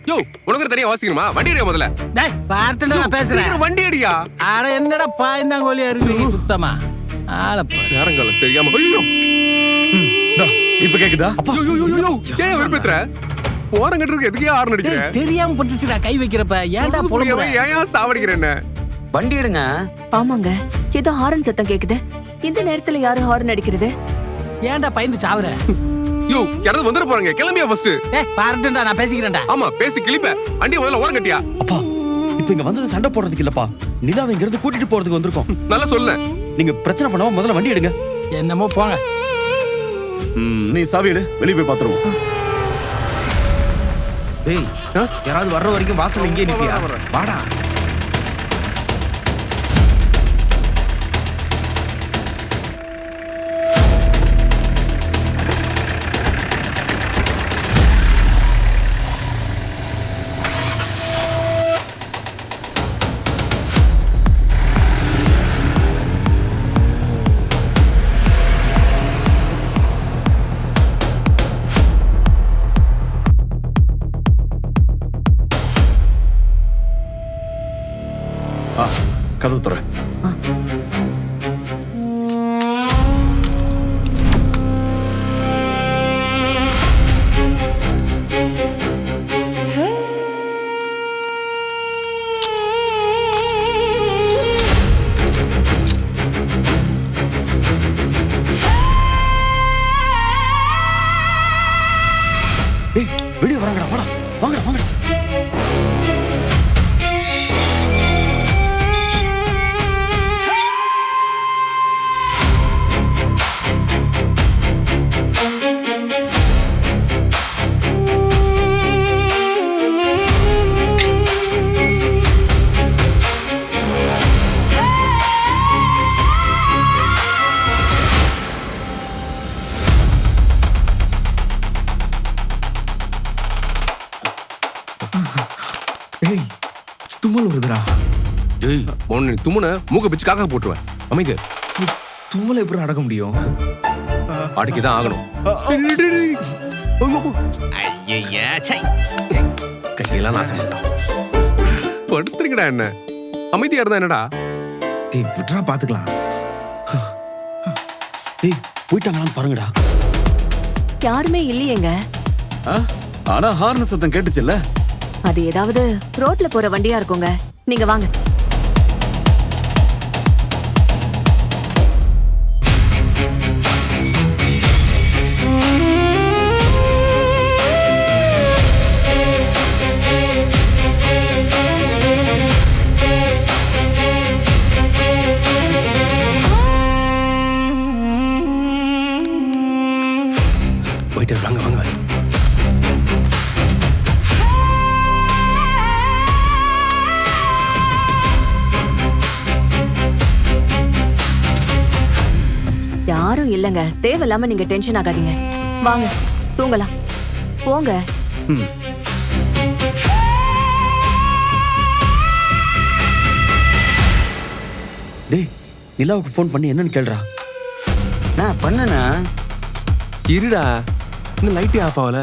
யோ உனக்கு தனியா வாசிக்கணுமா? வண்டி அடியா முதல்ல. டேய் பார்த்துடா நான் பேசுறேன். வண்டி அடியா. ஆட என்னடா பாய்ந்தாங்கோலியா இருக்கு சுத்தமா. ஆளப்பா. நேரங்கள தெரியாம. ஐயோ. இப்ப கேக்குதா? ஏன் வெறுப்பேத்துற? போறங்கன்றதுக்கு எதுக்கே ஹார்ன் அடிக்கிற? தெரியாம பட்டுச்சுடா கை வைக்கிறப்ப. ஏன்டா புரியவே ஏன் சாவடிக்கிற என்ன? வண்டி எடுங்க. ஆமாங்க, ஏதோ ஹாரன் சத்தம் கேக்குது. இந்த நேரத்துல யாரு ஹாரன் அடிக்கிறது? ஏன்டா பயந்து சாவுற? யோ யாராவது வந்துட போறாங்க. கிளம்பியா ஃபர்ஸ்ட். டேய் பார்த்துடா நான் பேசிக்கிறேன்டா. ஆமா பேசி கிளிப்ப. வண்டியை முதல்ல ஓரம் கட்டியா. அப்பா இப்ப இங்க வந்தது சண்டை போடுறதுக்கு இல்லப்பா, நிலாவை இங்க இருந்து கூட்டிட்டு போறதுக்கு வந்திருக்கோம். நல்லா சொல்லு. நீங்க பிரச்சனை பண்ணாம முதல்ல வண்டி எடுங்க. என்னமோ போங்க. நீ சாவி எடு, வெளிய போய் பாத்துருவோம். டேய் யாராவது வர்ற வரைக்கும் வாசல்ல இங்கே நிப்பியா? வாடா. கதவு தர. வெளியே வராங்கடா, வாடா, வாங்கடா வாங்கடா. தும்மல் வருதுடா. டேய் மோனே நீ தும்முன மூக்க பிச்சு காக்கா போட்டுருவேன். அமைதி. தும்மலை எப்படி அடக்க முடியும்? அடிக்கதான் ஆகணும். ஐயா சை. கையெல்லாம் நாசம் பண்ணிட்டான். படுத்துறீங்கடா என்ன? அமைதியா இருந்தா என்னடா? டேய் விட்றா பாத்துக்கலாம். டேய் போயிட்டாங்களான்னு பாருங்கடா. யாருமே இல்லையேங்க. ஆனா ஹார்ன் சத்தம் கேட்டுச்சுல்ல? அது ஏதாவது ரோட்ல போற வண்டியா இருக்குங்க. நீங்க வாங்க. போயிட்டு வாங்க வாங்க. யாரும் இல்லங்க. தேவையில்லாம நீங்க டென்ஷன் ஆகாதீங்க. வாங்க தூங்கலாம். போங்க. டேய் நிலாவுக்கு ஃபோன் பண்ணி என்னன்னு கேளுடா. நான் பண்ணனா இருடா இன்னும் லைட்டே ஆஃப் ஆகல.